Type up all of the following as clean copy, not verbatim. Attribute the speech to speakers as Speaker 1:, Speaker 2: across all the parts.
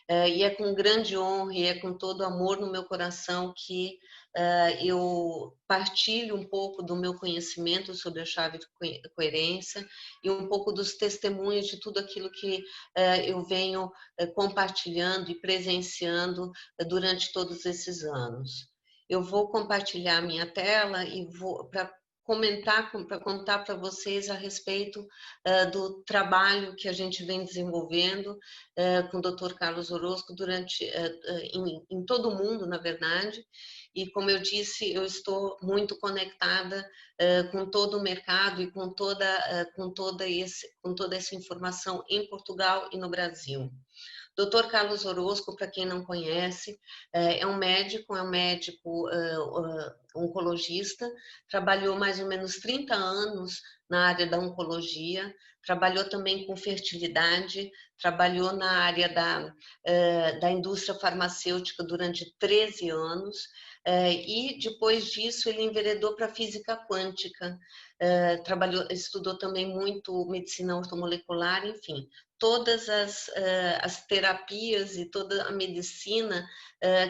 Speaker 1: E é com grande honra e é com todo amor no meu coração que eu partilho um pouco do meu conhecimento sobre a chave de coerência e um pouco dos testemunhos de tudo aquilo que eu venho compartilhando e presenciando durante todos esses anos. Eu vou compartilhar minha tela e vou para contar para vocês a respeito do trabalho que a gente vem desenvolvendo com o Dr. Carlos Orozco em todo o mundo, na verdade. E, como eu disse, eu estou muito conectada com todo o mercado e com toda essa informação em Portugal e no Brasil. Dr. Carlos Orozco, para quem não conhece, é um médico oncologista, trabalhou mais ou menos 30 anos na área da oncologia, trabalhou também com fertilidade, trabalhou na área da indústria farmacêutica durante 13 anos, e depois disso ele enveredou para a física quântica, estudou também muito medicina ortomolecular, enfim, todas as terapias e toda a medicina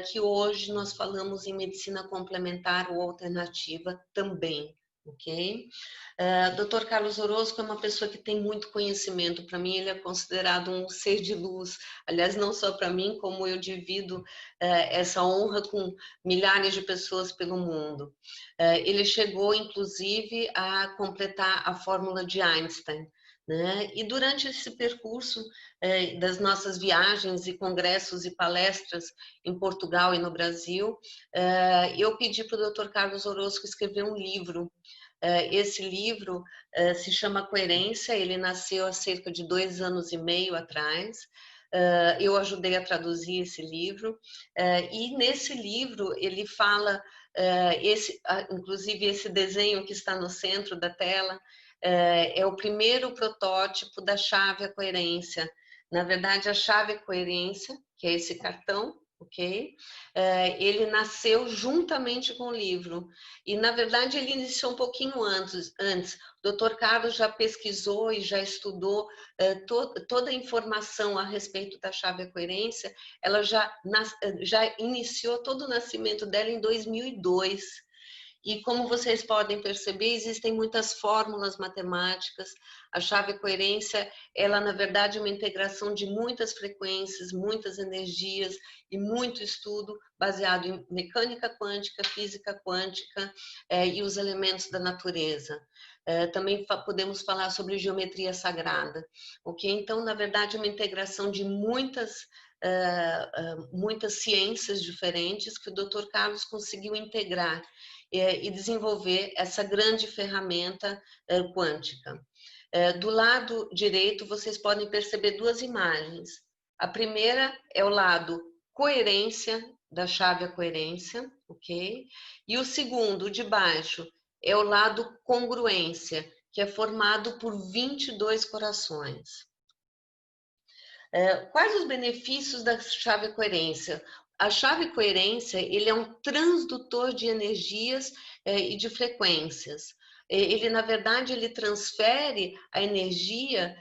Speaker 1: que hoje nós falamos em medicina complementar ou alternativa também, ok? Dr. Carlos Orozco é uma pessoa que tem muito conhecimento. Para mim, ele é considerado um ser de luz. Aliás, não só para mim, como eu divido essa honra com milhares de pessoas pelo mundo. Ele chegou, inclusive, a completar a fórmula de Einstein, né? E durante esse percurso das nossas viagens e congressos e palestras em Portugal e no Brasil, eu pedi para o Dr. Carlos Orozco escrever um livro. Esse livro se chama Coerência, ele nasceu há cerca de 2 anos e meio atrás. Eu ajudei a traduzir esse livro, e nesse livro ele fala, inclusive esse desenho que está no centro da tela, é o primeiro protótipo da chave à coerência. Na verdade, a chave à coerência, que é esse cartão, ok? Ele nasceu juntamente com o livro. E, na verdade, ele iniciou um pouquinho antes. O Dr. Carlos já pesquisou e já estudou toda a informação a respeito da chave à coerência. Ela já iniciou todo o nascimento dela em 2002. E como vocês podem perceber, existem muitas fórmulas matemáticas. A chave coerência, ela na verdade é uma integração de muitas frequências, muitas energias e muito estudo baseado em mecânica quântica, física quântica e os elementos da natureza. Também podemos falar sobre geometria sagrada, ok? Então, na verdade, é uma integração de muitas ciências diferentes que o Dr. Carlos conseguiu integrar e desenvolver essa grande ferramenta quântica. Do lado direito, vocês podem perceber 2 imagens. A primeira é o lado coerência, da chave à coerência, ok? E o segundo, de baixo, é o lado congruência, que é formado por 22 corações. Quais os benefícios da chave coerência? A chave coerência, ele é um transdutor de energias e de frequências. Ele, na verdade, ele transfere a energia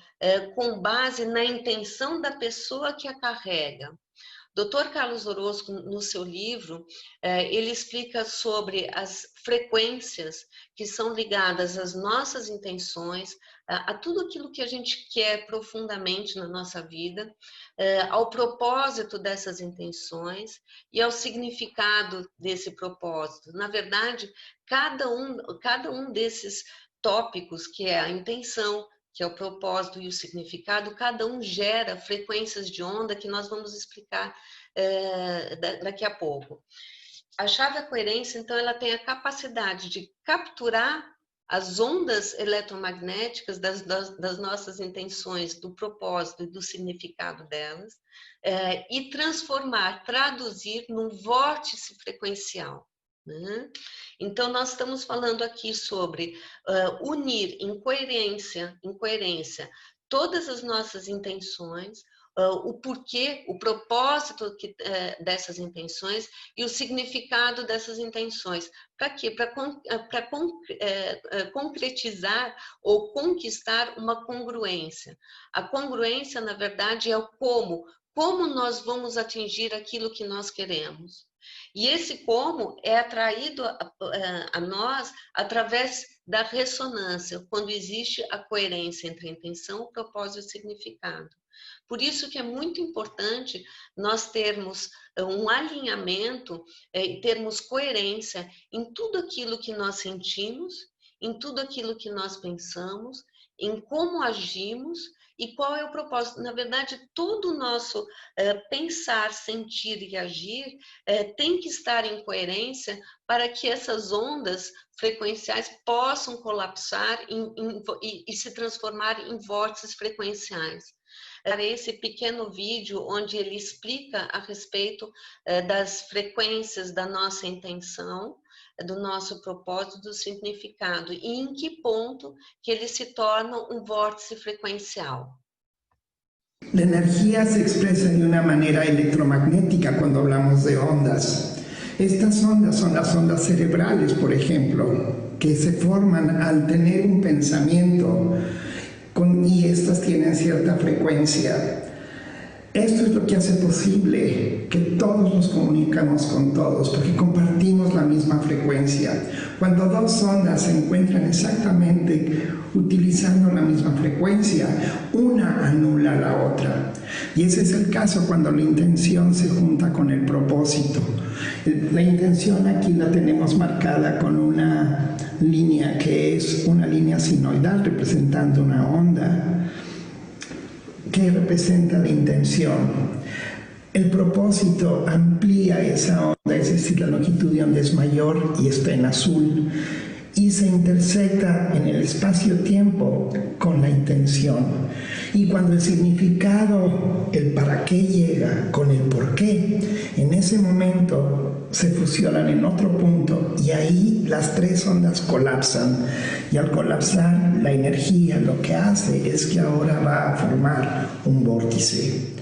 Speaker 1: com base na intenção da pessoa que a carrega. Dr. Carlos Orozco, no seu livro, ele explica sobre as frequências que são ligadas às nossas intenções, a tudo aquilo que a gente quer profundamente na nossa vida, ao propósito dessas intenções e ao significado desse propósito. Na verdade, cada um desses tópicos, que é a intenção, que é o propósito e o significado, cada um gera frequências de onda que nós vamos explicar daqui a pouco. A chave à coerência, então, ela tem a capacidade de capturar as ondas eletromagnéticas das nossas intenções, do propósito e do significado delas, e transformar, traduzir num vórtice frequencial. Então, nós estamos falando aqui sobre unir em coerência todas as nossas intenções, o porquê, o propósito dessas intenções e o significado dessas intenções. Para quê? Para concretizar ou conquistar uma congruência. A congruência, na verdade, é o como como nós vamos atingir aquilo que nós queremos. E esse como é atraído a nós através da ressonância, quando existe a coerência entre a intenção, o propósito e o significado. Por isso que é muito importante nós termos um alinhamento e termos coerência em tudo aquilo que nós sentimos, em tudo aquilo que nós pensamos, em como agimos e qual é o propósito. Na verdade, todo o nosso pensar, sentir e agir tem que estar em coerência para que essas ondas frequenciais possam colapsar e se transformar em vórtices frequenciais. Esse pequeno vídeo onde ele explica a respeito das frequências da nossa intenção, do nosso propósito, do significado, e em que ponto que ele se torna um vórtice frequencial.
Speaker 2: La energía se expresa de una manera electromagnética cuando hablamos de ondas. Estas ondas son las ondas cerebrales, por ejemplo, que se forman al tener un pensamiento y estas tienen cierta frecuencia. Esto es lo que hace posible que todos nos comunicamos con todos, porque compartimos la misma frecuencia. Cuando dos ondas se encuentran exactamente utilizando la misma frecuencia, una anula a la otra. Y ese es el caso cuando la intención se junta con el propósito. La intención aquí la tenemos marcada con una línea que es una línea sinoidal representando una onda que representa la intención. El propósito amplía esa onda, es decir, la longitud de onda es mayor y está en azul, y se intersecta en el espacio-tiempo con la intención. Y cuando el significado, el para qué llega con el por qué, en ese momento se fusionan en otro punto y ahí las tres ondas colapsan. Y al colapsar, la energía lo que hace es que ahora va a formar un vórtice.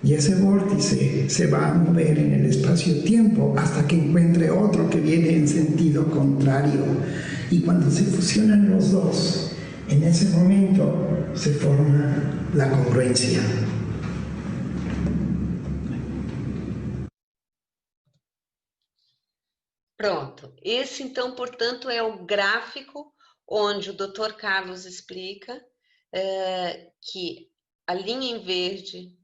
Speaker 2: Y ese vórtice se va a mover en el espacio-tiempo hasta que encuentre otro que viene en sentido contrario. Y cuando se fusionan los dos, en ese momento se forma la congruencia.
Speaker 1: Pronto. Esse, então, portanto, é o gráfico onde o Dr. Carlos explica que a linha em verde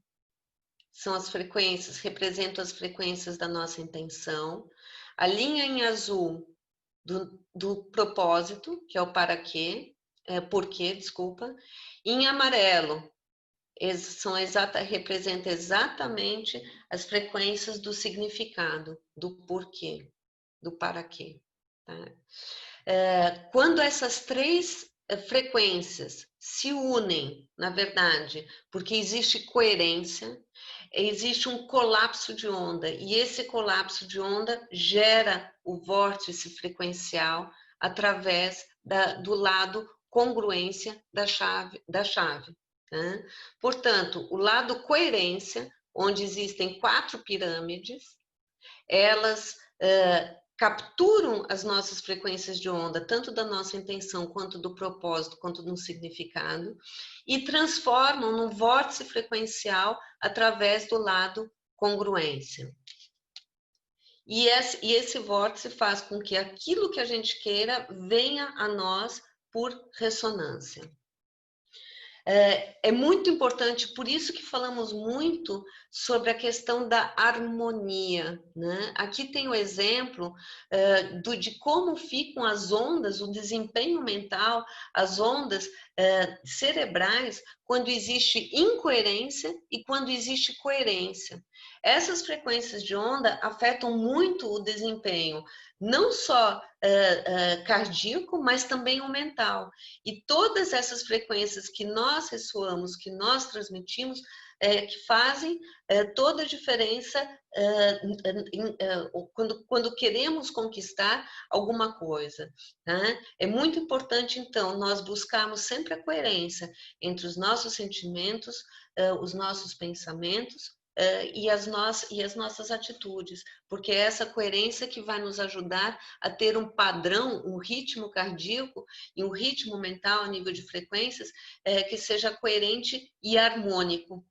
Speaker 1: são as frequências, representam as frequências da nossa intenção. A linha em azul do propósito, que é o para quê, porquê, desculpa. Em amarelo, representa exatamente as frequências do significado, do porquê, do para quê. Tá? Quando essas três frequências se unem, na verdade, porque existe coerência, existe um colapso de onda, e esse colapso de onda gera o vórtice frequencial através do lado congruência da chave. Né? Portanto, o lado coerência, onde existem 4 pirâmides, elas capturam as nossas frequências de onda, tanto da nossa intenção, quanto do propósito, quanto do significado, e transformam num vórtice frequencial através do lado congruência. E esse vórtice faz com que aquilo que a gente queira venha a nós por ressonância. É muito importante, por isso que falamos muito sobre a questão da harmonia, né? Aqui tem o exemplo de como ficam as ondas, o desempenho mental, as ondas cerebrais, quando existe incoerência e quando existe coerência. Essas frequências de onda afetam muito o desempenho, não só cardíaco, mas também o mental. E todas essas frequências que nós ressoamos, que nós transmitimos, que fazem toda a diferença quando queremos conquistar alguma coisa. Tá? É muito importante, então, nós buscarmos sempre a coerência entre os nossos sentimentos, os nossos pensamentos, e as nossas atitudes, porque é essa coerência que vai nos ajudar a ter um padrão, um ritmo cardíaco e um ritmo mental a nível de frequências que seja coerente e harmônico.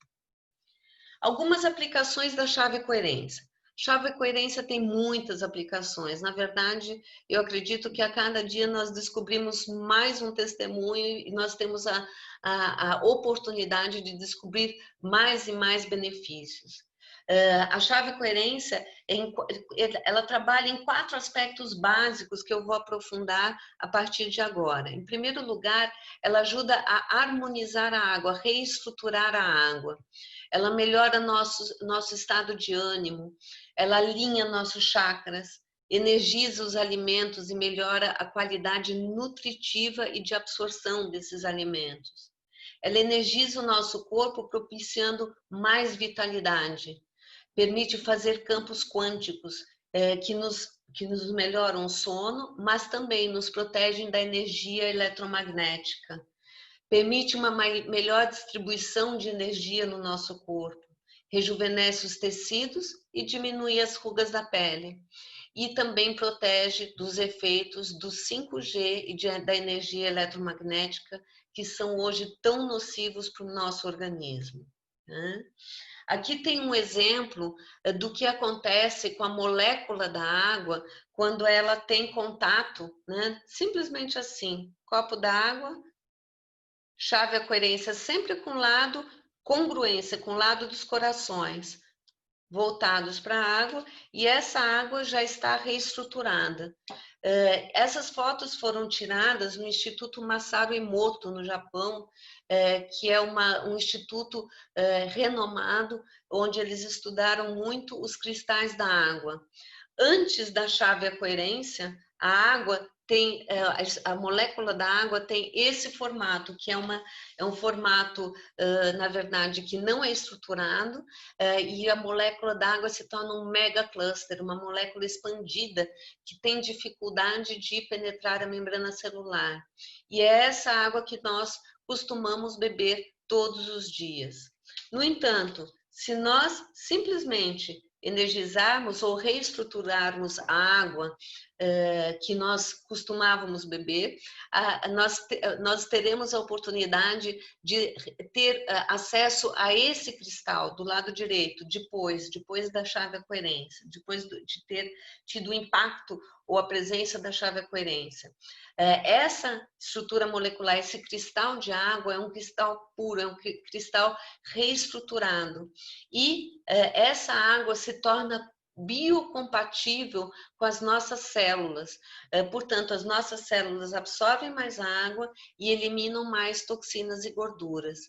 Speaker 1: Algumas aplicações da chave coerência. Chave coerência tem muitas aplicações. Na verdade, eu acredito que a cada dia nós descobrimos mais um testemunho e nós temos a oportunidade de descobrir mais e mais benefícios. A chave coerência, ela trabalha em 4 aspectos básicos que eu vou aprofundar a partir de agora. Em primeiro lugar, ela ajuda a harmonizar a água, a reestruturar a água. Ela melhora nosso estado de ânimo, ela alinha nossos chakras, energiza os alimentos e melhora a qualidade nutritiva e de absorção desses alimentos. Ela energiza o nosso corpo, propiciando mais vitalidade. Permite fazer campos quânticos que nos melhoram o sono, mas também nos protegem da energia eletromagnética. Permite uma melhor distribuição de energia no nosso corpo. Rejuvenesce os tecidos e diminui as rugas da pele. E também protege dos efeitos do 5G e da energia eletromagnética, que são hoje tão nocivos para o nosso organismo. Aqui tem um exemplo do que acontece com a molécula da água quando ela tem contato, né? Simplesmente assim, copo d'água, chave a coerência sempre com o lado, congruência com o lado dos corações, voltados para a água, e essa água já está reestruturada. Essas fotos foram tiradas no Instituto Masaru Emoto, no Japão, que é um instituto renomado, onde eles estudaram muito os cristais da água. Antes da chave à coerência, a água tem, a molécula da água tem esse formato, que é um formato, na verdade, que não é estruturado, e a molécula da água se torna um mega cluster, uma molécula expandida, que tem dificuldade de penetrar a membrana celular. E é essa água que nós costumamos beber todos os dias. No entanto, se nós simplesmente energizarmos ou reestruturarmos a água que nós costumávamos beber, nós teremos a oportunidade de ter acesso a esse cristal do lado direito, depois da chave à coerência, depois de ter tido o impacto ou a presença da chave à coerência. Essa estrutura molecular, esse cristal de água é um cristal puro, é um cristal reestruturado. E essa água se torna biocompatível com as nossas células. Portanto, as nossas células absorvem mais água e eliminam mais toxinas e gorduras.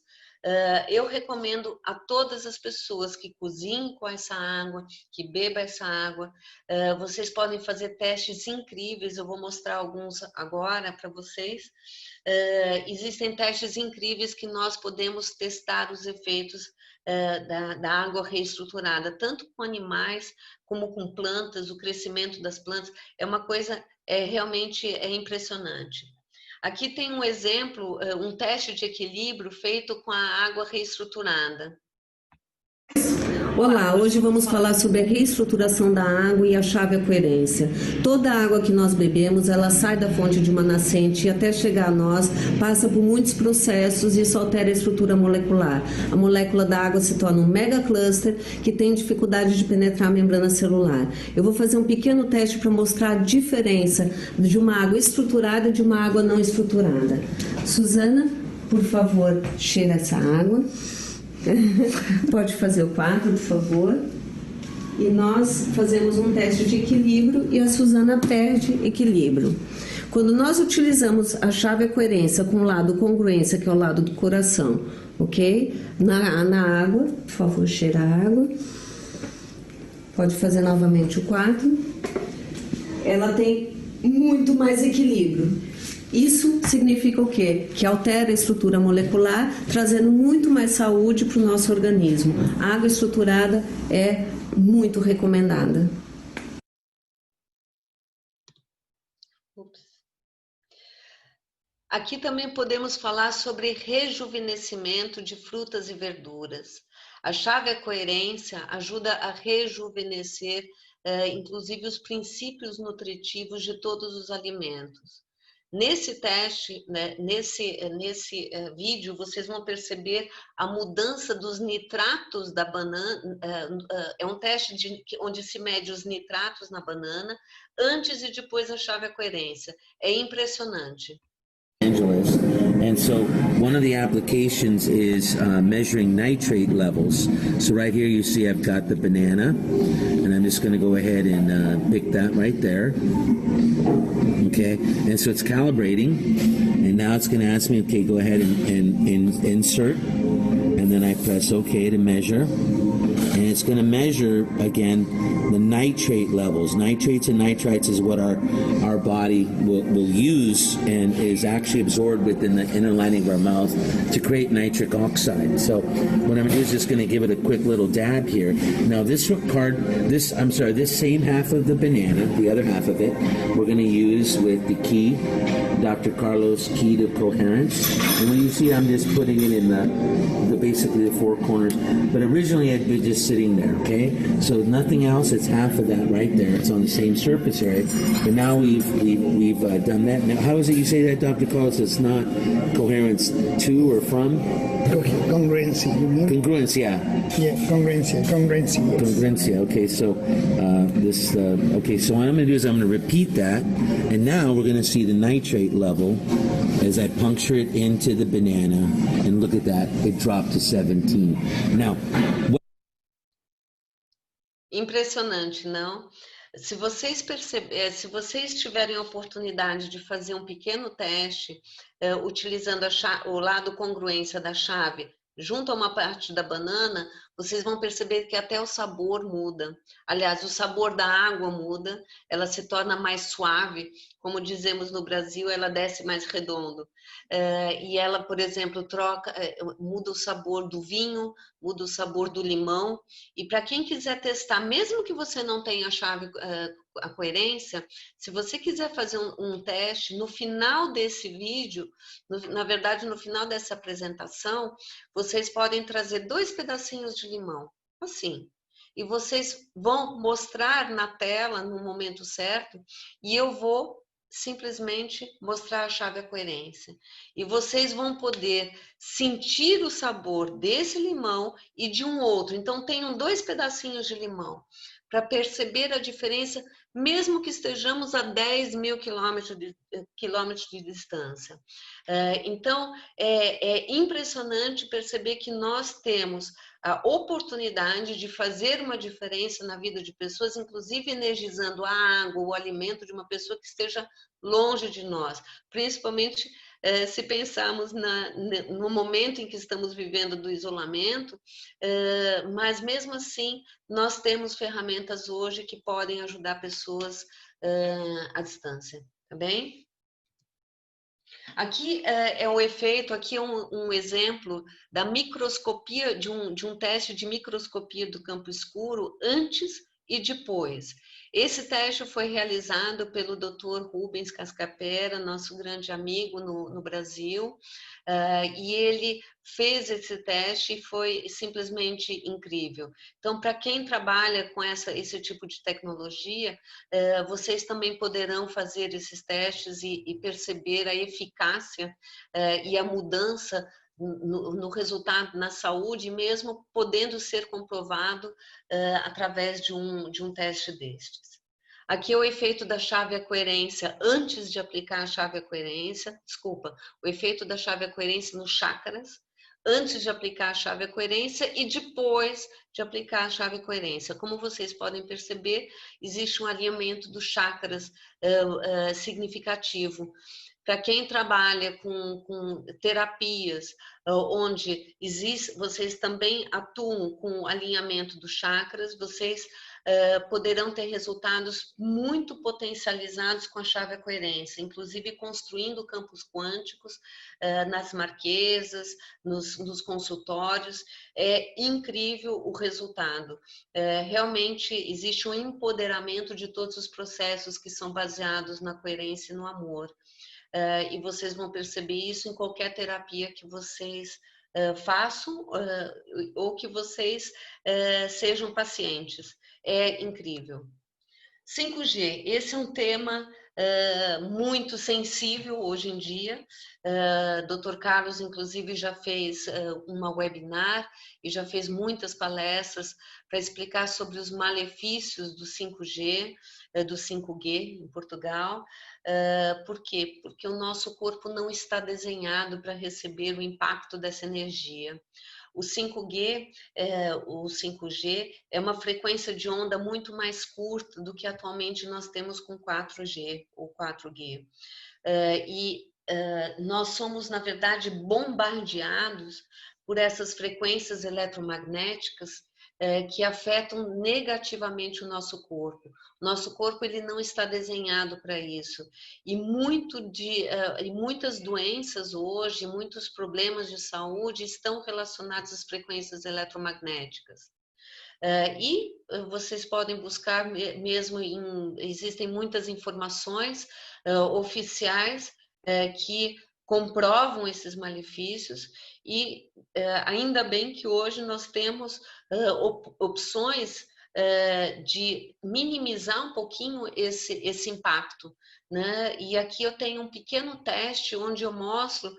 Speaker 1: Eu recomendo a todas as pessoas que cozinhem com essa água, que bebam essa água. Vocês podem fazer testes incríveis, eu vou mostrar alguns agora para vocês. Existem testes incríveis que nós podemos testar os efeitos da água reestruturada, tanto com animais como com plantas, o crescimento das plantas. É uma coisa realmente impressionante. Aqui tem um exemplo, um teste de equilíbrio feito com a água reestruturada.
Speaker 3: Olá, hoje vamos falar sobre a reestruturação da água e a chave à coerência. Toda a água que nós bebemos, ela sai da fonte de uma nascente e até chegar a nós, passa por muitos processos e isso altera a estrutura molecular. A molécula da água se torna um mega cluster que tem dificuldade de penetrar a membrana celular. Eu vou fazer um pequeno teste para mostrar a diferença de uma água estruturada e de uma água não estruturada. Suzana, por favor, cheira essa água. Pode fazer o quadro, por favor. E nós fazemos um teste de equilíbrio e a Suzana perde equilíbrio. Quando nós utilizamos a chave à coerência com o lado congruência, que é o lado do coração, ok? Na água, por favor, cheira a água. Pode fazer novamente o quadro. Ela tem muito mais equilíbrio. Isso significa o quê? Que altera a estrutura molecular, trazendo muito mais saúde para o nosso organismo. A água estruturada é muito recomendada.
Speaker 1: Aqui também podemos falar sobre rejuvenescimento de frutas e verduras. A chave à coerência ajuda a rejuvenescer, inclusive, os princípios nutritivos de todos os alimentos. Nesse teste, né, nesse vídeo, vocês vão perceber a mudança dos nitratos da banana. É um teste onde se mede os nitratos na banana, antes e depois a chave à coerência. É impressionante.
Speaker 4: And so one of the applications is measuring nitrate levels. So right here you see I've got the banana, and I'm just going to go ahead and pick that right there. Okay, and so it's calibrating, and now it's going to ask me, okay, go ahead and insert, and then I press OK to measure, and it's going to measure again the nitrate levels. Nitrates and nitrites is what our body will use and is actually absorbed within the inner lining of our mouth to create nitric oxide. So what I'm going to do is just going to give it a quick little dab here. Now this same half of the banana, the other half of it, we're going to use with the key, Dr. Carlos Key to Coherence. And when you see I'm just putting it in basically the four corners, but originally I'd be just sitting there, okay? So nothing else, it's half of that right there. It's on the same surface area. But now we've done that. Now, how is it you say that, Dr. Carlos? It's not coherence to or from?
Speaker 2: Congruency, you mean?
Speaker 4: Congruence, yeah.
Speaker 2: Yeah, congruency, yes.
Speaker 4: Congruency, okay, so okay, so what I'm going to do is I'm going to repeat that, and now we're going to see the nitrate level as I puncture it into the banana, and look at that, it dropped to 17. Now,
Speaker 1: Impressionante, não? Se vocês tiverem a oportunidade de fazer um pequeno teste, utilizando o lado congruência da chave junto a uma parte da banana, vocês vão perceber que até o sabor muda. Aliás, o sabor da água muda, ela se torna mais suave, como dizemos no Brasil, ela desce mais redondo. E ela, por exemplo, muda o sabor do vinho, muda o sabor do limão. E para quem quiser testar, mesmo que você não tenha a coerência, se você quiser fazer um teste, no final desse vídeo, na verdade, no final dessa apresentação, vocês podem trazer 2 pedacinhos de limão, assim. E vocês vão mostrar na tela no momento certo, e eu vou simplesmente mostrar a chave à coerência. E vocês vão poder sentir o sabor desse limão e de um outro. Então, tenham 2 pedacinhos de limão para perceber a diferença, mesmo que estejamos a 10 mil quilômetros de distância. Então, é impressionante perceber que nós temos a oportunidade de fazer uma diferença na vida de pessoas, inclusive energizando a água, o alimento de uma pessoa que esteja longe de nós, principalmente se pensarmos no momento em que estamos vivendo do isolamento, mas mesmo assim nós temos ferramentas hoje que podem ajudar pessoas à distância, tá bem? Aqui é o efeito, aqui é um exemplo da microscopia, de um teste de microscopia do campo escuro antes e depois. Esse teste foi realizado pelo Dr. Rubens Cascapera, nosso grande amigo no Brasil, e ele fez esse teste e foi simplesmente incrível. Então, para quem trabalha com esse tipo de tecnologia, vocês também poderão fazer esses testes e perceber a eficácia e a mudança no resultado na saúde, mesmo podendo ser comprovado através de um teste destes. Aqui é o efeito da chave à coerência antes de aplicar a chave à coerência, o efeito da chave à coerência nos chakras, antes de aplicar a chave à coerência e depois de aplicar a chave à coerência. Como vocês podem perceber, existe um alinhamento dos chakras significativo. Para quem trabalha com terapias, onde vocês também atuam com o alinhamento dos chakras, vocês poderão ter resultados muito potencializados com a chave à coerência, inclusive construindo campos quânticos nas marquesas, nos consultórios. É incrível o resultado. Realmente existe um empoderamento de todos os processos que são baseados na coerência e no amor. E vocês vão perceber isso em qualquer terapia que vocês façam ou que vocês sejam pacientes. É incrível. 5G, esse é um tema muito sensível hoje em dia. Dr. Carlos, inclusive, já fez uma webinar e já fez muitas palestras para explicar sobre os malefícios do 5G, do 5G em Portugal. Por quê? Porque o nosso corpo não está desenhado para receber o impacto dessa energia. O 5G é uma frequência de onda muito mais curta do que atualmente nós temos com 4G ou 4G. Nós somos, na verdade, bombardeados por essas frequências eletromagnéticas que afetam negativamente o nosso corpo. Nosso corpo ele não está desenhado para isso. E muitas doenças hoje, muitos problemas de saúde estão relacionados às frequências eletromagnéticas. E vocês podem buscar mesmo, existem muitas informações oficiais que comprovam esses malefícios e ainda bem que hoje nós temos opções de minimizar um pouquinho esse impacto, né? E aqui eu tenho um pequeno teste onde eu mostro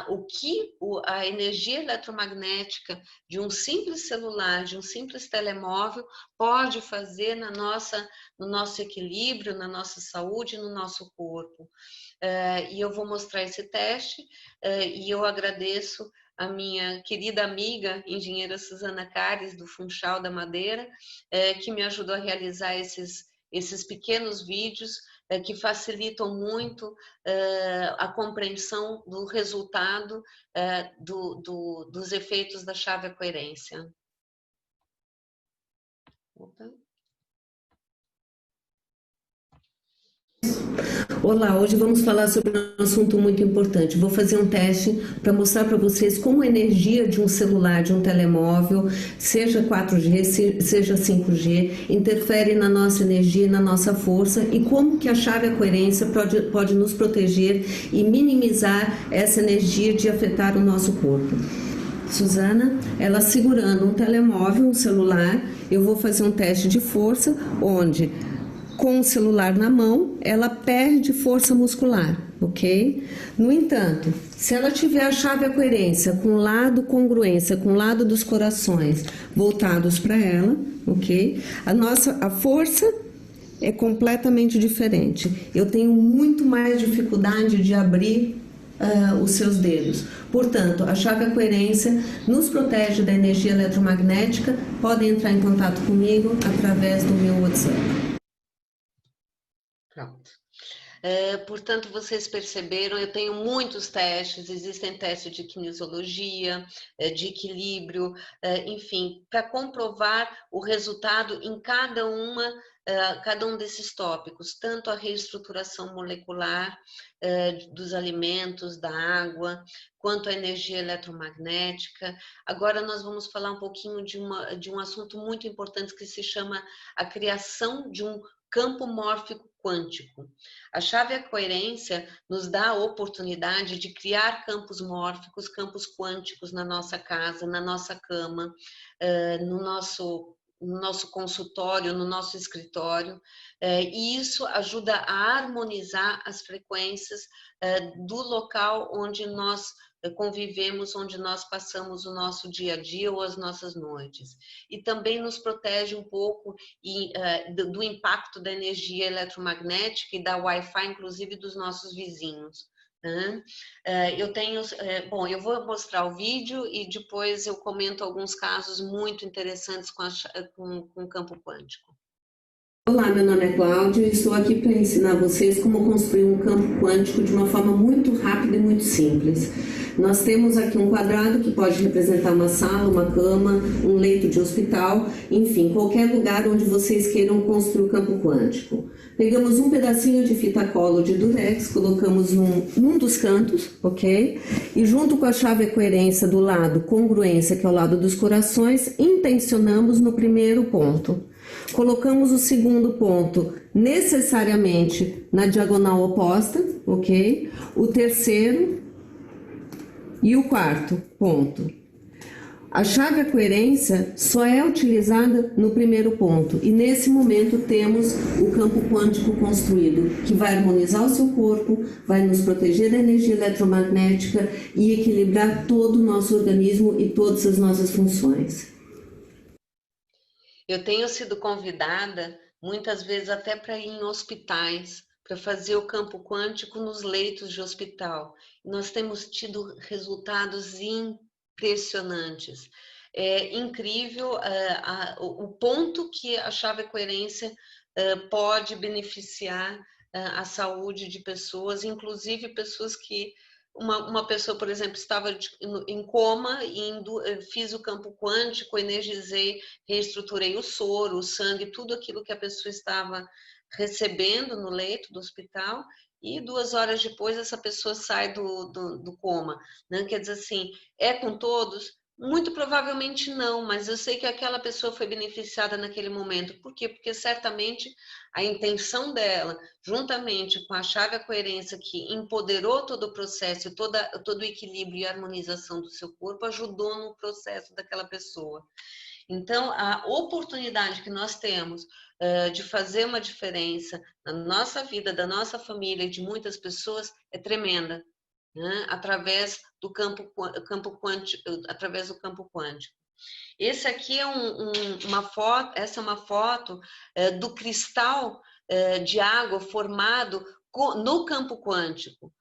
Speaker 1: o que a energia eletromagnética de um simples celular, de um simples telemóvel pode fazer no nosso equilíbrio, na nossa saúde, no nosso corpo. E eu vou mostrar esse teste e eu agradeço a minha querida amiga, engenheira Suzana Cares, do Funchal da Madeira, que me ajudou a realizar esses pequenos vídeos que facilitam muito a compreensão do resultado dos efeitos da chave à coerência. Opa.
Speaker 3: Olá, hoje vamos falar sobre um assunto muito importante. Vou fazer um teste para mostrar para vocês como a energia de um celular, de um telemóvel, seja 4G, seja 5G, interfere na nossa energia, na nossa força e como que a chave à coerência pode nos proteger e minimizar essa energia de afetar o nosso corpo. Suzana, ela segurando um telemóvel, um celular, eu vou fazer um teste de força, onde com o celular na mão, ela perde força muscular, ok? No entanto, se ela tiver a chave à coerência com o lado congruência, com o lado dos corações voltados para ela, ok? A força é completamente diferente. Eu tenho muito mais dificuldade de abrir os seus dedos. Portanto, a chave à coerência nos protege da energia eletromagnética. Podem entrar em contato comigo através do meu WhatsApp.
Speaker 1: Pronto. Portanto, vocês perceberam, eu tenho muitos testes, existem testes de kinesiologia, de equilíbrio, enfim, para comprovar o resultado em cada um desses tópicos, tanto a reestruturação molecular dos alimentos, da água, quanto a energia eletromagnética. Agora nós vamos falar um pouquinho de um assunto muito importante que se chama a criação de um campo mórfico quântico. A chave à coerência nos dá a oportunidade de criar campos mórficos, campos quânticos na nossa casa, na nossa cama, no nosso consultório, no nosso escritório, e isso ajuda a harmonizar as frequências do local onde nós convivemos, onde nós passamos o nosso dia a dia ou as nossas noites. E também nos protege um pouco do impacto da energia eletromagnética e da Wi-Fi, inclusive dos nossos vizinhos. Eu vou mostrar o vídeo e depois eu comento alguns casos muito interessantes com o campo quântico.
Speaker 3: Olá, meu nome é Cláudia e estou aqui para ensinar vocês como construir um campo quântico de uma forma muito rápida e muito simples. Nós temos aqui um quadrado que pode representar uma sala, uma cama, um leito de hospital, enfim, qualquer lugar onde vocês queiram construir o campo quântico. Pegamos um pedacinho de fita cola de durex, colocamos num dos cantos, ok? E junto com a chave à coerência do lado congruência, que é o lado dos corações, intencionamos no primeiro ponto. Colocamos o segundo ponto necessariamente na diagonal oposta, ok? O terceiro e o quarto ponto. A chave à coerência só é utilizada no primeiro ponto e nesse momento temos o campo quântico construído, que vai harmonizar o seu corpo, vai nos proteger da energia eletromagnética e equilibrar todo o nosso organismo e todas as nossas funções.
Speaker 1: Eu tenho sido convidada, muitas vezes até para ir em hospitais, para fazer o campo quântico nos leitos de hospital. Nós temos tido resultados impressionantes. É incrível o ponto que a chave coerência pode beneficiar a saúde de pessoas, inclusive pessoas que uma pessoa, por exemplo, estava em coma e fiz o campo quântico, energizei, reestruturei o soro, o sangue, tudo aquilo que a pessoa estava recebendo no leito do hospital, e 2 horas depois essa pessoa sai do coma, né? Quer dizer assim, é com todos? Muito provavelmente não, mas eu sei que aquela pessoa foi beneficiada naquele momento. Por quê? Porque certamente a intenção dela, juntamente com a chave à coerência que empoderou todo o processo, todo o equilíbrio e harmonização do seu corpo, ajudou no processo daquela pessoa. Então, a oportunidade que nós temos de fazer uma diferença na nossa vida, da nossa família e de muitas pessoas é tremenda, né? Através do campo quântico, através do campo quântico. Esse aqui é uma foto, essa é uma foto do cristal de água formado no campo quântico.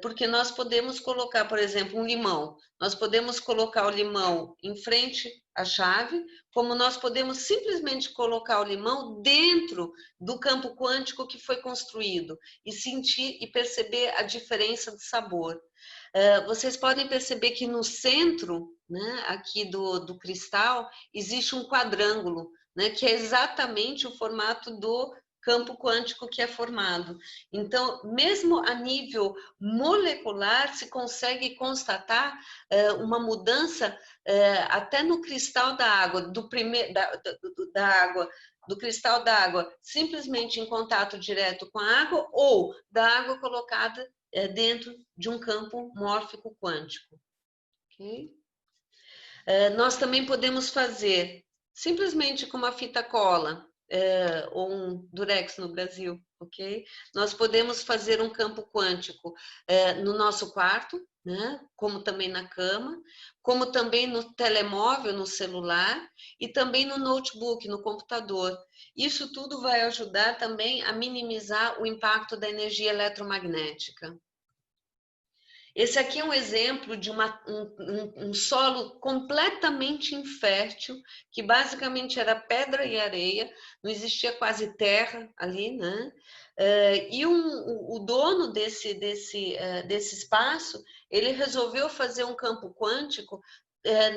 Speaker 1: Porque nós podemos colocar, por exemplo, um limão. Nós podemos colocar o limão em frente à chave, como nós podemos simplesmente colocar o limão dentro do campo quântico que foi construído e sentir e perceber a diferença de sabor. Vocês podem perceber que no centro, né, aqui do cristal, existe um quadrângulo, né, que é exatamente o formato do campo quântico que é formado. Então, mesmo a nível molecular, se consegue constatar uma mudança até no cristal da água, da água, do cristal da água, simplesmente em contato direto com a água, ou da água colocada dentro de um campo mórfico quântico. Okay? Nós também podemos fazer simplesmente com uma fita cola, ou um durex no Brasil, ok? Nós podemos fazer um campo quântico no nosso quarto, né? Como também na cama, como também no telemóvel, no celular e também no notebook, no computador. Isso tudo vai ajudar também a minimizar o impacto da energia eletromagnética. Esse aqui é um exemplo de um solo completamente infértil, que basicamente era pedra e areia, não existia quase terra ali, né? E o dono desse espaço, ele resolveu fazer um campo quântico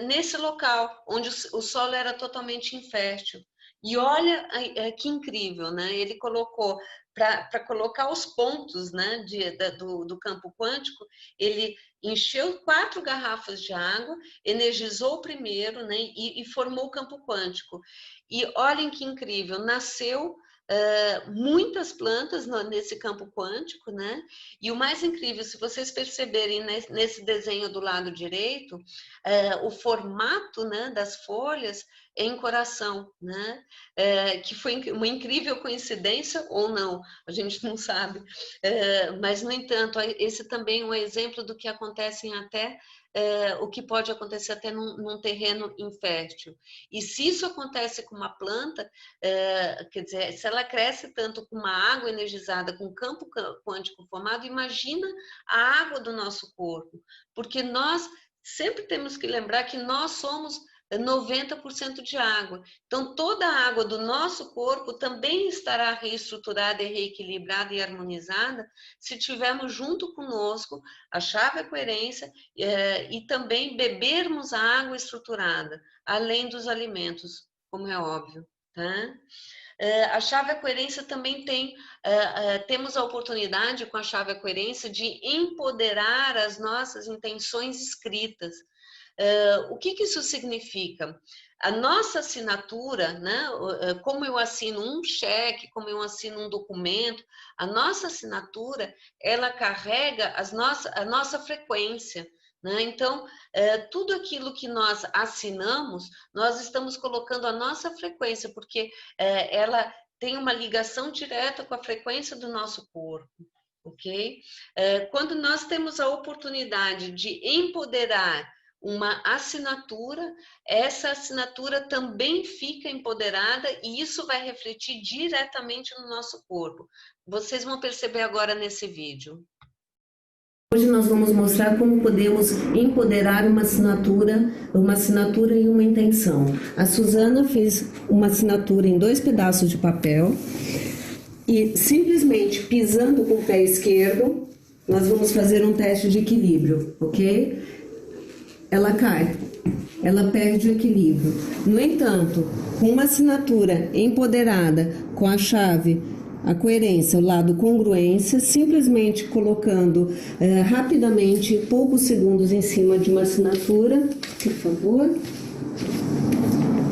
Speaker 1: nesse local, onde o solo era totalmente infértil. E olha que incrível, né? Ele colocou, para colocar os pontos, né, do campo quântico, ele encheu 4 garrafas de água, energizou o primeiro, né, e formou o campo quântico. E olhem que incrível, nasceu muitas plantas nesse campo quântico, né? E o mais incrível, se vocês perceberem nesse desenho do lado direito, o formato, né, das folhas é em coração, né? Que foi uma incrível coincidência ou não, a gente não sabe. Mas, no entanto, esse também é um exemplo do que acontece até o que pode acontecer até num terreno infértil. E se isso acontece com uma planta, quer dizer, se ela cresce tanto com uma água energizada, com campo quântico formado, imagina a água do nosso corpo, porque nós sempre temos que lembrar que nós somos 90% de água. Então, toda a água do nosso corpo também estará reestruturada e reequilibrada e harmonizada se tivermos junto conosco a chave à coerência e também bebermos a água estruturada, além dos alimentos, como é óbvio, tá? A chave à coerência também temos a oportunidade com a chave à coerência de empoderar as nossas intenções escritas. O que isso significa? A nossa assinatura, né? Como eu assino um cheque, como eu assino um documento, a nossa assinatura, ela carrega a nossa frequência, né? Então, tudo aquilo que nós assinamos, nós estamos colocando a nossa frequência, porque ela tem uma ligação direta com a frequência do nosso corpo, ok? Quando nós temos a oportunidade de empoderar uma assinatura, essa assinatura também fica empoderada e isso vai refletir diretamente no nosso corpo. Vocês vão perceber agora nesse vídeo.
Speaker 3: Hoje nós vamos mostrar como podemos empoderar uma assinatura e uma intenção. A Suzana fez uma assinatura em 2 pedaços de papel e simplesmente pisando com o pé esquerdo, nós vamos fazer um teste de equilíbrio, ok? Ela cai, ela perde o equilíbrio. No entanto, com uma assinatura empoderada, com a chave, a coerência, o lado congruência, simplesmente colocando rapidamente, poucos segundos em cima de uma assinatura, por favor.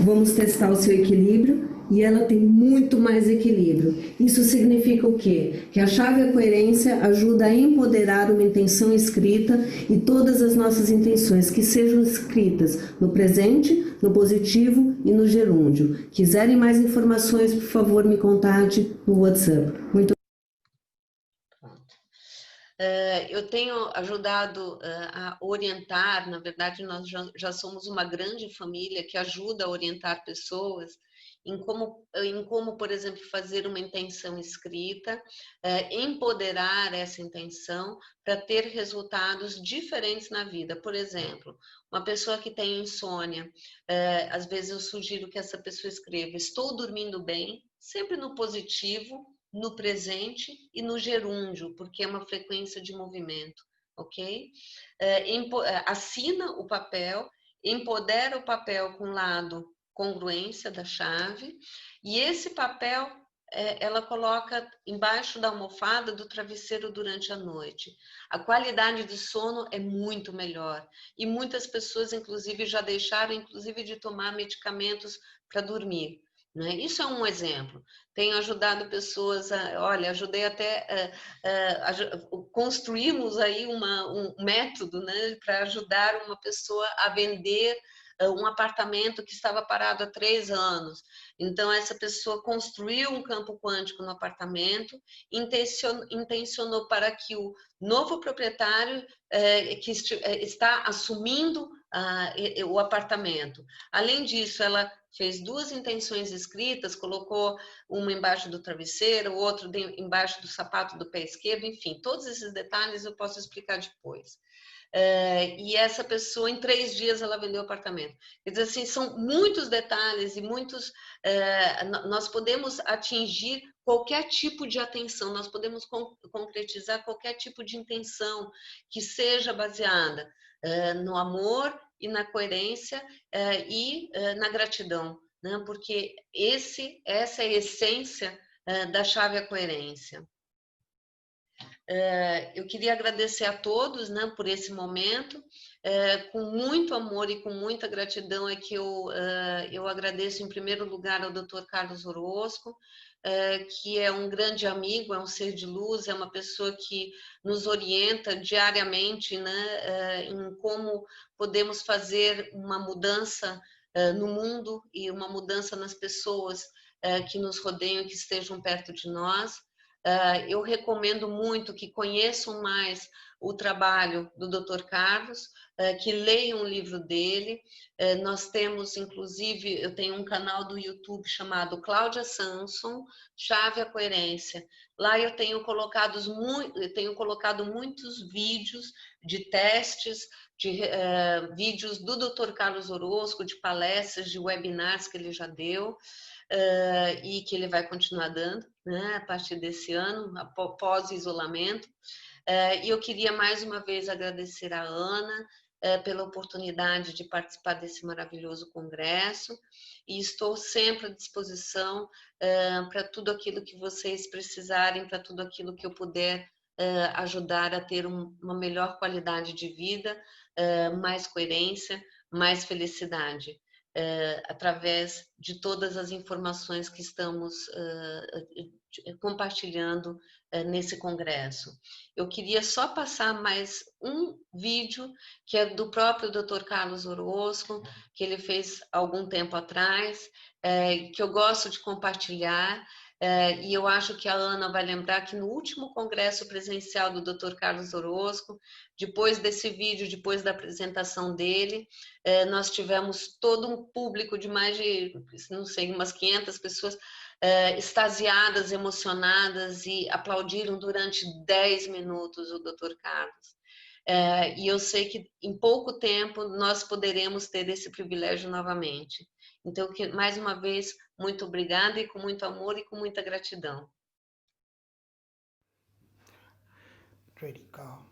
Speaker 3: Vamos testar o seu equilíbrio. E ela tem muito mais equilíbrio. Isso significa o quê? Que a chave e a coerência ajuda a empoderar uma intenção escrita e todas as nossas intenções que sejam escritas no presente, no positivo e no gerúndio. Quiserem mais informações, por favor, me contate no WhatsApp. Muito
Speaker 1: Eu tenho ajudado a orientar, na verdade, nós já somos uma grande família que ajuda a orientar pessoas em como, por exemplo, fazer uma intenção escrita, empoderar essa intenção para ter resultados diferentes na vida. Por exemplo, uma pessoa que tem insônia, às vezes eu sugiro que essa pessoa escreva: estou dormindo bem, sempre no positivo, no presente e no gerúndio, porque é uma frequência de movimento, ok? Assina o papel, empodera o papel com o lado congruência da chave, e esse papel ela coloca embaixo da almofada do travesseiro durante a noite. A qualidade de sono é muito melhor, e muitas pessoas, inclusive, já deixaram, inclusive, de tomar medicamentos para dormir. Né? Isso é um exemplo. Tenho ajudado pessoas, ajudei até, construímos aí um método, né, para ajudar uma pessoa a vender um apartamento que estava parado há 3 anos. Então, essa pessoa construiu um campo quântico no apartamento, intencionou para que o novo proprietário que está assumindo o apartamento. Além disso, ela fez 2 intenções escritas, colocou uma embaixo do travesseiro, o outro embaixo do sapato do pé esquerdo, enfim, todos esses detalhes eu posso explicar depois. E essa pessoa, em 3 dias, ela vendeu o apartamento. Quer dizer, assim, são muitos detalhes e muitos... nós podemos atingir qualquer tipo de atenção, nós podemos concretizar qualquer tipo de intenção que seja baseada no amor e na coerência e na gratidão, né? Porque essa é a essência da chave à coerência. Eu queria agradecer a todos, né, por esse momento, com muito amor e com muita gratidão é que eu agradeço em primeiro lugar ao Dr. Carlos Orozco, que é um grande amigo, é um ser de luz, é uma pessoa que nos orienta diariamente, né, em como podemos fazer uma mudança no mundo e uma mudança nas pessoas que nos rodeiam, que estejam perto de nós. Eu recomendo muito que conheçam mais o trabalho do Dr. Carlos, que leiam o livro dele. Nós temos, inclusive, eu tenho um canal do YouTube chamado Cláudia Samson, Chave à Coerência. Lá eu tenho colocado muitos vídeos de testes, de vídeos do Dr. Carlos Orozco, de palestras, de webinars que ele já deu. E que ele vai continuar dando, né, a partir desse ano, após o isolamento. E eu queria mais uma vez agradecer a Ana pela oportunidade de participar desse maravilhoso congresso, e estou sempre à disposição para tudo aquilo que vocês precisarem, para tudo aquilo que eu puder ajudar a ter uma melhor qualidade de vida, mais coerência, mais felicidade. através de todas as informações que estamos compartilhando nesse congresso. Eu queria só passar mais um vídeo, que é do próprio Dr. Carlos Orozco, que ele fez algum tempo atrás, que eu gosto de compartilhar, e eu acho que a Ana vai lembrar que no último congresso presencial do Dr. Carlos Orozco, depois desse vídeo, depois da apresentação dele, nós tivemos todo um público de mais de, não sei, umas 500 pessoas extasiadas, emocionadas, e aplaudiram durante 10 minutos o Dr. Carlos. E eu sei que em pouco tempo nós poderemos ter esse privilégio novamente. Então, mais uma vez, muito obrigada, e com muito amor e com muita gratidão.
Speaker 5: Ready, go.